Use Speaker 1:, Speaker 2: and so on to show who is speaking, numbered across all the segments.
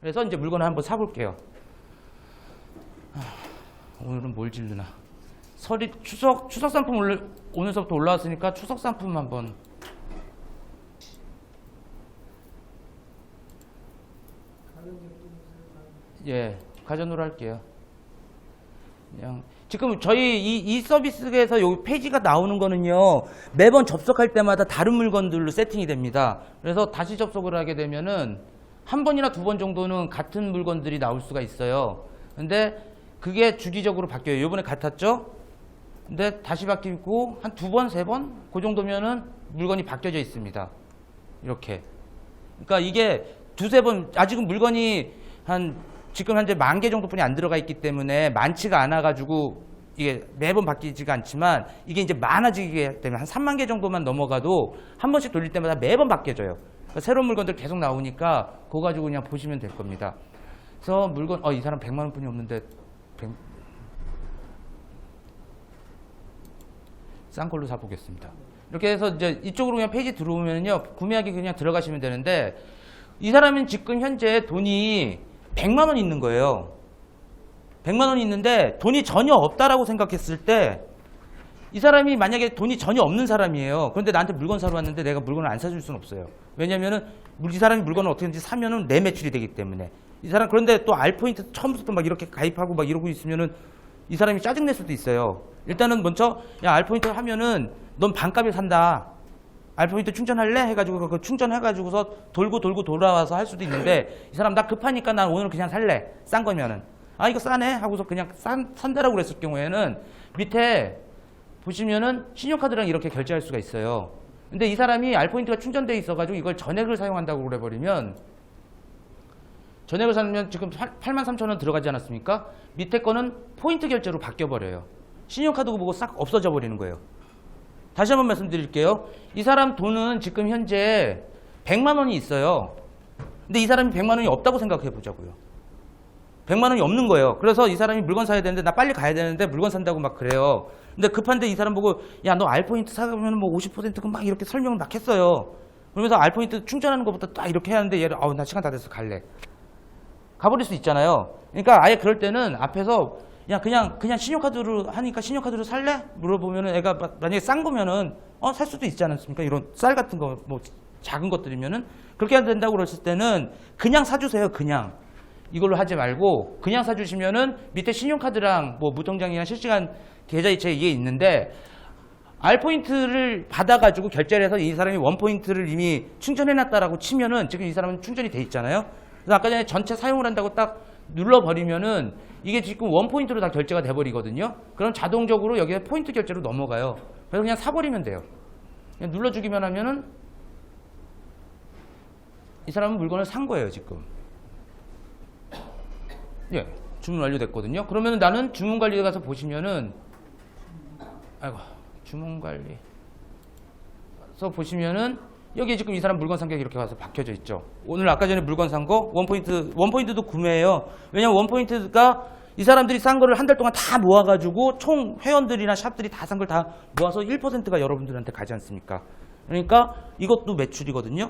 Speaker 1: 그래서 이제 물건을 한번 사볼게요. 오늘은 뭘 질르나. 설이 추석 상품 오늘서부터 올라왔으니까 추석 상품 한번. 예, 가전으로 할게요. 그냥 지금 저희 이 서비스에서 요 페이지가 나오는 거는요, 매번 접속할 때마다 다른 물건들로 세팅이 됩니다. 그래서 다시 접속을 하게 되면은 한 번이나 두 번 정도는 같은 물건들이 나올 수가 있어요. 근데 그게 주기적으로 바뀌어요. 요번에 같았죠? 근데 다시 바뀌고 한 두 번, 세 번? 그 정도면은 물건이 바뀌어져 있습니다. 이렇게. 그러니까 이게 두세 번, 아직은 물건이 지금 현재 10,000개 정도뿐이 안 들어가 있기 때문에 많지가 않아가지고 이게 매번 바뀌지가 않지만, 이게 이제 많아지게 되면 한 3만 개 정도만 넘어가도 한 번씩 돌릴 때마다 매번 바뀌어져요. 그러니까 새로운 물건들 계속 나오니까 그거 가지고 그냥 보시면 될 겁니다. 그래서 물건, 이 사람 100만 원뿐이 없는데 싼 걸로 사보겠습니다. 이렇게 해서 이제 이쪽으로 그냥 페이지 들어오면요, 구매하기 그냥 들어가시면 되는데, 이 사람은 지금 현재 돈이 100만 원 있는 거예요. 100만 원이 있는데 돈이 전혀 없다라고 생각했을 때, 이 사람이 만약에 돈이 전혀 없는 사람이에요. 그런데 나한테 물건 사러 왔는데 내가 물건을 안 사줄 수는 없어요. 왜냐면은 이 사람이 물건을 어떻게든지 사면은 내 매출이 되기 때문에. 이 사람, 그런데 또 알포인트 처음부터 막 이렇게 가입하고 막 이러고 있으면은 이 사람이 짜증낼 수도 있어요. 일단은 먼저, 야, 알포인트 하면은 넌 반값에 산다. 알포인트 충전할래? 해가지고 그 충전해가지고서 돌고 돌아와서 할 수도 있는데, 이 사람 나 급하니까 난 오늘 그냥 살래. 싼 거면은. 아, 이거 싸네? 하고서 그냥 산다라고 그랬을 경우에는 밑에 보시면은 신용카드랑 이렇게 결제할 수가 있어요. 근데 이 사람이 알포인트가 충전되어 있어가지고 이걸 전액을 사용한다고 그래버리면, 전액을 사면 지금 83,000원 들어가지 않았습니까? 밑에 거는 포인트 결제로 바뀌어버려요. 신용카드 보고 싹 없어져 버리는 거예요. 다시 한번 말씀드릴게요. 이 사람 돈은 지금 현재 100만 원이 있어요. 근데 이 사람이 100만 원이 없다고 생각해 보자고요. 100만 원이 없는 거예요. 그래서 이 사람이 물건 사야 되는데, 나 빨리 가야 되는데 물건 산다고 막 그래요. 근데 급한데 이 사람 보고, 야, 너 알포인트 사면 뭐 50%그 막 이렇게 설명을 막 했어요. 그러면서 알포인트 충전하는 것부터 딱 이렇게 하는데 얘를, 나 시간 다 됐어, 갈래. 가버릴 수 있잖아요. 그러니까 아예 그럴 때는 앞에서, 야, 그냥 신용카드로 하니까 신용카드로 살래? 물어보면은 애가 만약에 싼 거면은 살 수도 있지 않습니까? 이런 쌀 같은 거, 뭐 작은 것들이면은 그렇게 해야 된다고 그랬을 때는 그냥 사주세요. 그냥 이걸로 하지 말고 그냥 사주시면은 밑에 신용카드랑 뭐 무통장이랑 실시간 계좌이체 이게 있는데, 알포인트를 받아가지고 결제를 해서 이 사람이 원포인트를 이미 충전해놨다라고 치면은 지금 이 사람은 충전이 돼 있잖아요. 그래서 아까 전에 전체 사용을 한다고 딱 눌러버리면은 이게 지금 원포인트로 다 결제가 돼버리거든요. 그럼 자동적으로 여기에 포인트 결제로 넘어가요. 그래서 그냥 사버리면 돼요. 그냥 눌러주기만 하면은 이 사람은 물건을 산 거예요, 지금. 예, 주문 완료됐거든요. 그러면 나는 주문 관리에 가서 보시면은, 주문 관리. 그래서 보시면은 여기 지금 이 사람 물건 산 게 이렇게 가서 박혀져 있죠. 오늘 아까 전에 물건 산 거 원포인트도 구매해요. 왜냐면 원포인트가 이 사람들이 싼 거를 한 달 동안 다 모아가지고 총 회원들이나 샵들이 다 산 걸 다 모아서 1%가 여러분들한테 가지 않습니까? 그러니까 이것도 매출이거든요.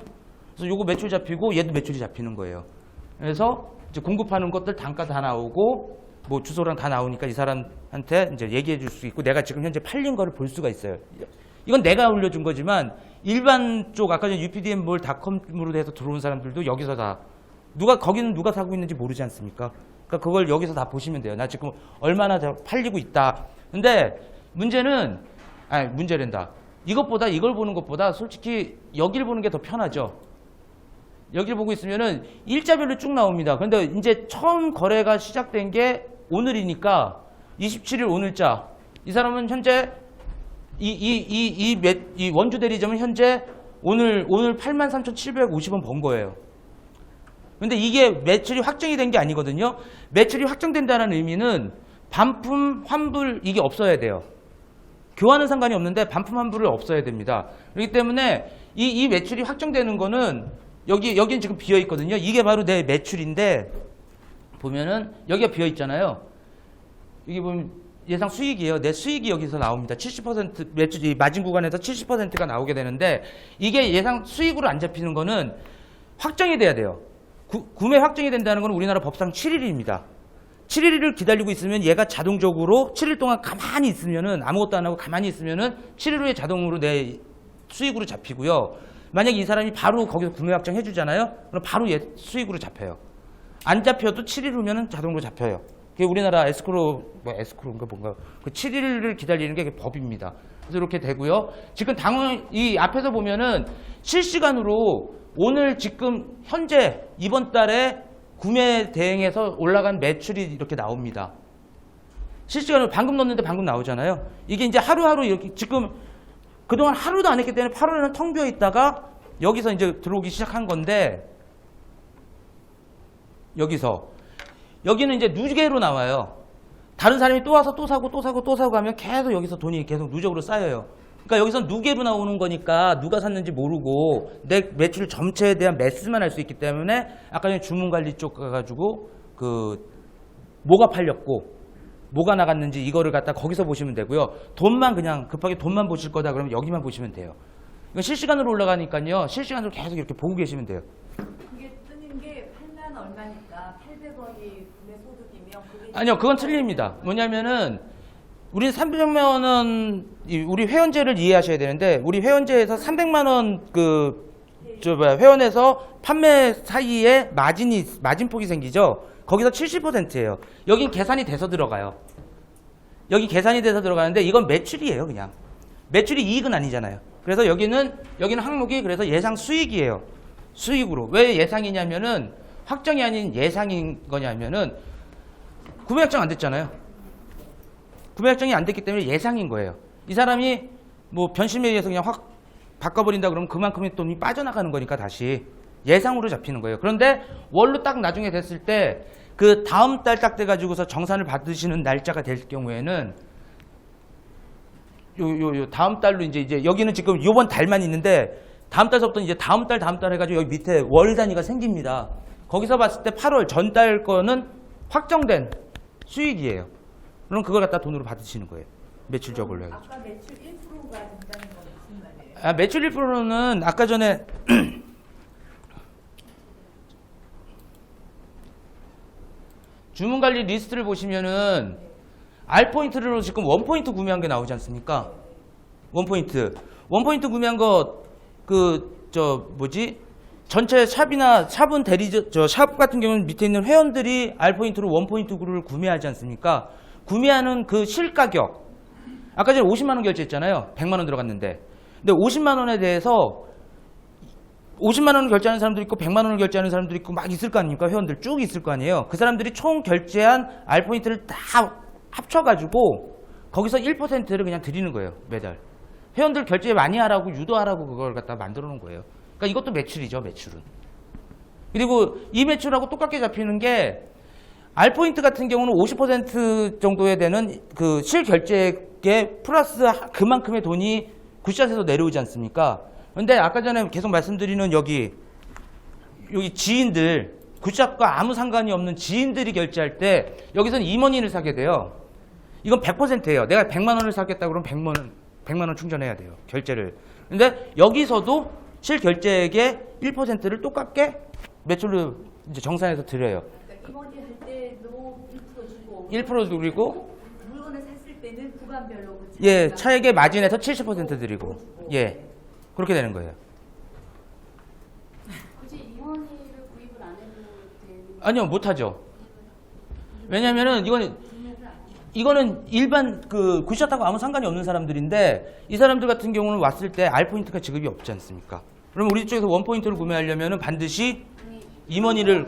Speaker 1: 그래서 요거 매출 잡히고 얘도 매출이 잡히는 거예요. 그래서 이제 공급하는 것들 단가 다 나오고 뭐 주소랑 다 나오니까 이 사람한테 이제 얘기해 줄 수 있고, 내가 지금 현재 팔린 거를 볼 수가 있어요. 이건 내가 올려준 거지만 일반 쪽 아까 전에 updmall.com으로 해서 들어온 사람들도 여기서 다 거기는 누가 사고 있는지 모르지 않습니까? 그러니까 그걸 여기서 다 보시면 돼요. 나 지금 얼마나 팔리고 있다. 근데 문제란다. 이걸 보는 것보다 솔직히 여기를 보는 게 더 편하죠. 여기를 보고 있으면은 일자별로 쭉 나옵니다. 그런데 이제 처음 거래가 시작된 게 오늘이니까 27일 오늘자. 이 사람은 현재 이 원주 대리점은 현재 오늘 83,750원 번 거예요. 근데 이게 매출이 확정이 된 게 아니거든요. 매출이 확정된다는 의미는 반품, 환불 이게 없어야 돼요. 교환은 상관이 없는데 반품, 환불을 없어야 됩니다. 그렇기 때문에 이 매출이 확정되는 거는 여기는 지금 비어 있거든요. 이게 바로 내 매출인데, 보면은 여기가 비어 있잖아요. 여기 보면 예상 수익이에요. 내 수익이 여기서 나옵니다. 70% 매출이 마진 구간에서 70%가 나오게 되는데, 이게 예상 수익으로 안 잡히는 거는 확정이 돼야 돼요. 구매 확정이 된다는 건 우리나라 법상 7일입니다. 7일을 기다리고 있으면 얘가 자동적으로 7일 동안 가만히 있으면은 아무것도 안 하고 가만히 있으면은 7일 후에 자동으로 내 수익으로 잡히고요. 만약에 이 사람이 바로 거기서 구매 확정 해주잖아요. 그럼 바로 얘 수익으로 잡혀요. 안 잡혀도 7일 후면은 자동으로 잡혀요. 그게 우리나라 에스크로인가 뭔가 그 7일을 기다리는 게 법입니다. 그래서 이렇게 되고요. 지금 이 앞에서 보면은 실시간으로 오늘 지금 현재 이번 달에 구매 대행에서 올라간 매출이 이렇게 나옵니다. 실시간으로 방금 넣었는데 방금 나오잖아요. 이게 이제 하루하루 이렇게 지금 그동안 하루도 안 했기 때문에 8월에는 텅 비어 있다가 여기서 이제 들어오기 시작한 건데 여기는 이제 누계로 나와요. 다른 사람이 또 와서 또 사고 또 사고 또 사고 하면 계속 여기서 돈이 계속 누적으로 쌓여요. 그러니까 여기서 누계로 나오는 거니까 누가 샀는지 모르고 내 매출 전체에 대한 매수만 할 수 있기 때문에 아까 전에 주문관리 쪽 가가지고 그 뭐가 팔렸고 뭐가 나갔는지 이거를 갖다 거기서 보시면 되고요. 돈만 그냥 급하게 돈만 보실 거다 그러면 여기만 보시면 돼요. 이거 실시간으로 올라가니까요. 실시간으로 계속 이렇게 보고 계시면 돼요.
Speaker 2: 그게 뜨는 게 8만 얼마니까 800원이 구매 소득이면 그게
Speaker 1: 아니요, 그건 틀립니다. 뭐냐면은 우리 300만 원 우리 회원제를 이해하셔야 되는데 우리 회원제에서 300만 원 회원에서 판매 사이에 마진폭이 생기죠. 거기서 70%예요. 여긴 계산이 돼서 들어가요. 여기 계산이 돼서 들어가는데 이건 매출이에요, 그냥. 매출이 이익은 아니잖아요. 그래서 여기는 항목이 그래서 예상 수익이에요. 수익으로. 왜 예상이냐면은 확정이 아닌 예상인 거냐면은 구매 확정 안 됐잖아요. 구매 확정이 안 됐기 때문에 예상인 거예요. 이 사람이 뭐 변심에 의해서 그냥 확 바꿔버린다 그러면 그만큼의 돈이 빠져나가는 거니까 다시 예상으로 잡히는 거예요. 그런데 월로 딱 나중에 됐을 때 그 다음 달 딱 돼가지고서 정산을 받으시는 날짜가 될 경우에는 요 다음 달로 이제 여기는 지금 요번 달만 있는데 다음 달서부터 이제 다음 달 해가지고 여기 밑에 월 단위가 생깁니다. 거기서 봤을 때 8월 전달 거는 확정된 수익이에요. 그럼 그걸 갖다 돈으로 받으시는 거예요. 매출적으로 해가지고.
Speaker 2: 아까 매출 1%가 된다는 건 무슨 말이에요?
Speaker 1: 매출 1%는 아까 전에 주문관리 리스트를 보시면은 R포인트로 지금 원포인트 구매한 게 나오지 않습니까? 원포인트 구매한 거 전체 샵은 샵 같은 경우는 밑에 있는 회원들이 R포인트로 원포인트를 구매하지 않습니까? 구매하는 그 실가격 아까 전에 50만 원 결제했잖아요. 100만 원 들어갔는데 근데 50만 원에 대해서 50만 원을 결제하는 사람도 있고 100만 원을 결제하는 사람도 있고 막 있을 거 아닙니까? 회원들 쭉 있을 거 아니에요. 그 사람들이 총 결제한 R포인트를 다 합쳐가지고 거기서 1%를 그냥 드리는 거예요. 매달. 회원들 결제 많이 하라고 유도하라고 그걸 갖다 만들어 놓은 거예요. 그러니까 이것도 매출이죠. 매출은. 그리고 이 매출하고 똑같게 잡히는 게 R포인트 같은 경우는 50% 정도에 되는 그 실결제액에 플러스 그만큼의 돈이 굿샷에서 내려오지 않습니까? 근데 아까 전에 계속 말씀드리는 여기 지인들, 굿샷과 아무 상관이 없는 지인들이 결제할 때 여기서는 임원인을 사게 돼요. 이건 100%예요. 내가 100만 원을 사겠다 그러면 100만 원 충전해야 돼요. 결제를. 근데 여기서도 실결제액의 1%를 똑같게 매출로 이제 정산해서 드려요.
Speaker 2: 그러니까 임원이 할 때도 1% 주고
Speaker 1: 1% 드리고
Speaker 2: 물건을 샀을 때는 구간별로 그
Speaker 1: 예, 차액의 마진에서 70% 드리고 예. 그렇게 되는 거예요.
Speaker 3: 굳이 임원회를 구입을 안 해도 되는?
Speaker 1: 아니요, 못하죠. 왜냐면은 이거는 일반 그 굿샷하고 아무 상관이 없는 사람들인데 이 사람들 같은 경우는 왔을 때 R포인트가 지급이 없지 않습니까? 그러면 우리 쪽에서 원포인트를 구매하려면은 반드시 임원이를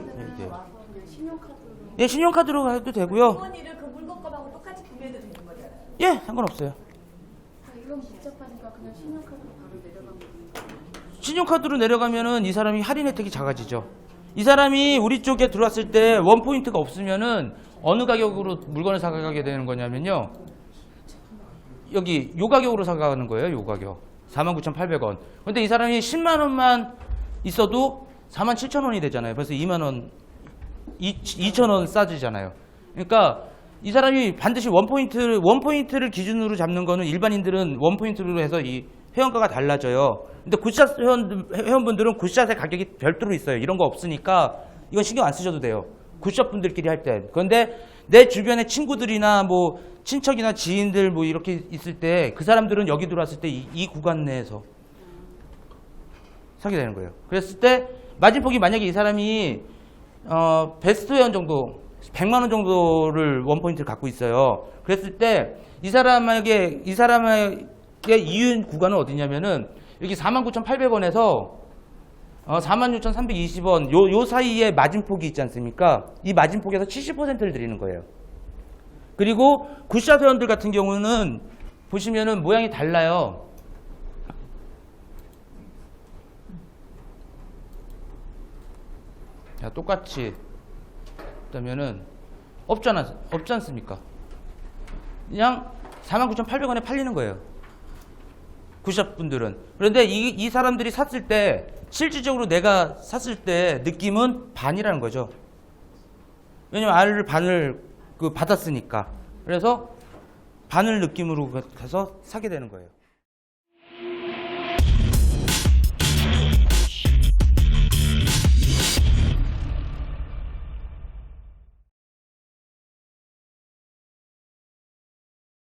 Speaker 3: 신용카드로.
Speaker 1: 예, 신용카드로 해도 되고요.
Speaker 2: 임원이를 그 물건값하고 똑같이 구매해도 되는 거잖아요.
Speaker 1: 예, 상관없어요.
Speaker 3: 이건 복잡하니까 그냥 신용카드로 바로 내려가면 되니까.
Speaker 1: 신용카드로 내려가면은 이 사람이 할인 혜택이 작아지죠. 이 사람이 우리 쪽에 들어왔을 때 원포인트가 없으면은 어느 가격으로 물건을 사가게 되는 거냐면요. 여기 요 가격으로 사가는 거예요. 요 가격. 49,800원. 근데 이 사람이 10만 원만 있어도 47,000원이 되잖아요. 그래서 2만 원, 2,000원 싸지잖아요. 그러니까 이 사람이 반드시 원포인트를 기준으로 잡는 거는 일반인들은 원포인트로 해서 이 회원가가 달라져요. 근데 굿샷 회원분들은 굿샷의 가격이 별도로 있어요. 이런 거 없으니까 이건 신경 안 쓰셔도 돼요. 굿샵 분들끼리 할 때. 그런데 내 주변의 친구들이나 뭐 친척이나 지인들 뭐 이렇게 있을 때 그 사람들은 여기 들어왔을 때 이 구간 내에서 사게 되는 거예요. 그랬을 때 마진폭이 만약에 이 사람이 베스트 회원 정도 100만 원 정도를 원포인트를 갖고 있어요. 그랬을 때 이 사람에게 이윤 구간은 어디냐면은 여기 49,800원에서 46,320원 요 사이에 마진폭이 있지 않습니까? 이 마진폭에서 70%를 드리는 거예요. 그리고 굿샷 회원들 같은 경우는 보시면은 모양이 달라요. 자, 똑같이 그러면은 없지 않습니까? 그냥 49,800원에 팔리는 거예요. 굿샷 분들은. 그런데 이 사람들이 샀을 때 실질적으로 내가 샀을 때 느낌은 반이라는 거죠. 왜냐면 알을 반을 받았으니까. 그래서 반을 느낌으로 가서 사게 되는 거예요.